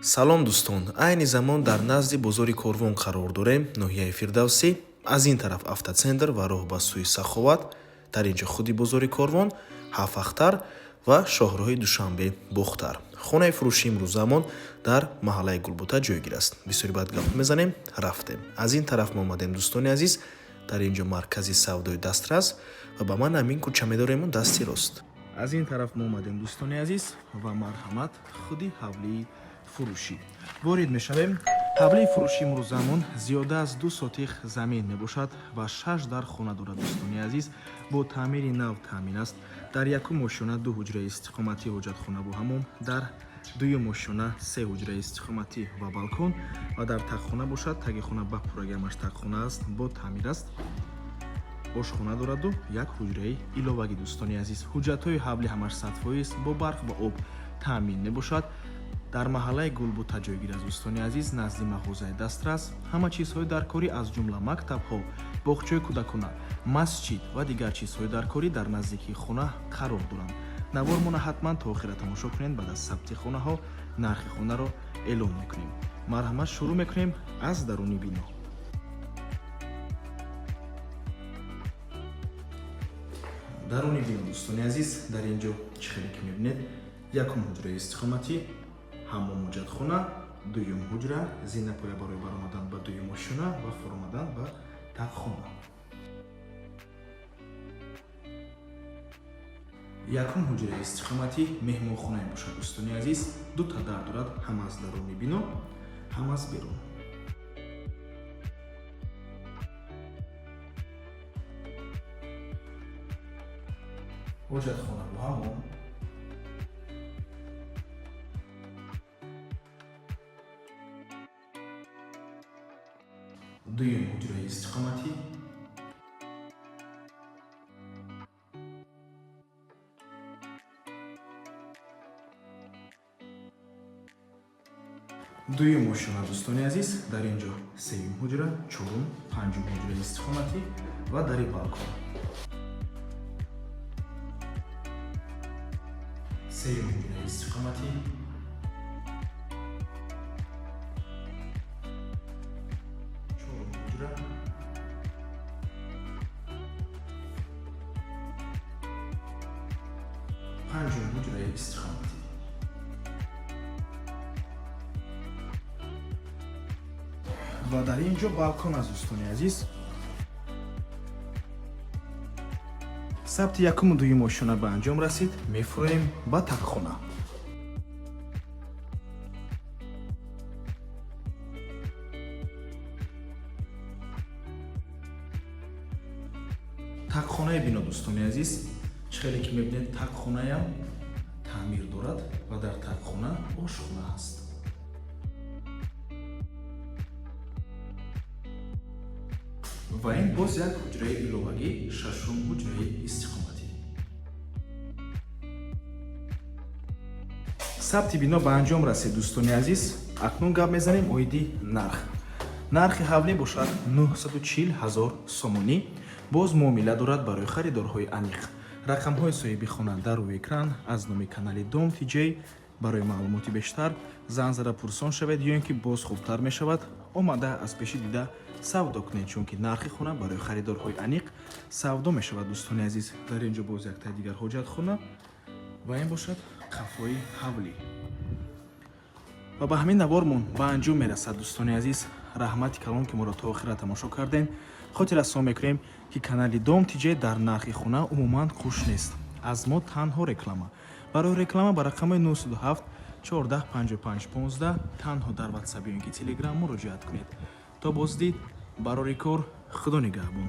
салом дӯстон, айни замон дар назди бозори Корвон қарор дорем, ноҳияи Фирдавсӣ. Аз ин тараф автоцентр ва роҳ ба сӯи Саховат, дар инҷо худи бозори Корвон, Ҳафахтар ва шоҳроҳи Душанбе Бухтар. Хонаи фурӯши имрӯзамон дар маҳаллаи Гулбута ҷойгир аст. Бисёри баъд гап мезанем, рафтем. Аз ин тараф мо омадем дӯстони азиз, дар инҷо маркази савдои дастрас ва ба ман ҳамин кӯча медорем дасти рост. Аз ин тараф мо омадем дӯстони азиз ва марҳамат худи ҳавлии фурӯшӣ. Ворид мешавем. Ҳавлии фурӯши имрӯзамон зиёда аз 2 сотих замин мебошад ва 6 дар хона дорад дӯстони азиз. Бо таъмири нав таъмин аст. Дар якум ошона 2 ҳуҷраи истиқоматӣ ҳоҷатхона бо ҳаммом, дар дуюм ошона 3 ҳуҷраи истиқоматӣ ва балкон ва дар тақхона бошад. Таги хона ба пурагамаш тақхона аст, бо таъмир аст. Ошхона дораду як ҳуҷраи иловагӣ дӯстони азиз. Ҳуҷҷатҳои ҳавлӣ ҳамаш 100% бо барқ ва об таъмин мебошад. Дар маҳаллаи Гулбута ҷойгир аст дӯстони азиз, назди мағозаи дастрас. Ҳама чизҳои даркорӣ аз ҷумла мактабҳо, боғчаи кӯдакона, масҷид ва дигар чизҳои даркорӣ дар наздикии хона қарор доранд. Навормона ҳатман то охира тамошо кунед. Баъд аз сабти хонаҳо нархи хонаро эълон мекунем. Марҳамат, шурӯъ мекунем аз даруни бино. даруни бино дӯстони азиз, дар инҷо чӣ хеле ки мебинед, якум ҳуҷраи истиқоматӣ, ҳаммом ҳоҷатхона, дуюм ҳуҷра, зинапоя барои баромадан ба дуюм ошона ва фуромадан ба тақхона. Якум ҳуҷраи истиқоматӣ меҳмонхона мебошад дӯстони азиз. 2 та дар дорад, ҳам аз даруни бино, ҳам аз берун. ҳоҷатхона бо ҳаммом, дуюм ҳуҷраи истиқоматӣ, дуюм ошона дӯстони азиз, дар инҷо сеюм ҳуҷра, чорум, панҷум ҳуҷраи истиқоматӣ ва дари балкон. сеюм ҳуҷраи истиқоматӣ, чорум ҳуҷра, панҷум ҳуҷраи истиқоматӣ. ва дар инҷо балкон аст дӯстони азиз. сабти якуму дуюм ошона ба анҷом расид. Мефуроем ба тақхона. тақхонаи бино дӯстони азиз, чӣ хеле ки мебинед, тақхонаям таъмир дорад ва дар тақхона ошхона аст. ва ин боз як ҳуҷраи иловагӣ, шашум ҳуҷраи истиқоматӣ. сабти бино ба анҷом расид дӯстони азиз. Акнун гап мезанем оиди нарх. Нархи ҳавлӣ бошад 940 000 сомонӣ. Боз муомила дорад барои харидорҳои аниқ. Рақамҳои соҳиби хона дар рӯи экран. Аз номи канали Дом TJ барои маълумоти бештар зан зада пурсон шавед, ё ин ки боз хубтар мешавад, омада аз пеши дида савдо кунед, чунки нархи хона барои харидорҳои аниқ савдо мешавад дӯстони азиз. Дар инҷо боз яктаи дигар ҳоҷатхона ва ин бошад қафои ҳавлӣ. ва ба ҳамин навормон ба анҷом мерасад дӯстони азиз. Раҳмати калон ки моро то охира тамошо кардем. хотир расон мекунем ки канали Дом TJ дар нархи хона умуман хуш нест. Аз мо танҳо реклама. барои реклама ба рақамои 907 14 55 15 танҳо дар WhatsApp ё ин ки Telegram муроҷиат кунед. То боздид, барори кор, худо нигаҳбон.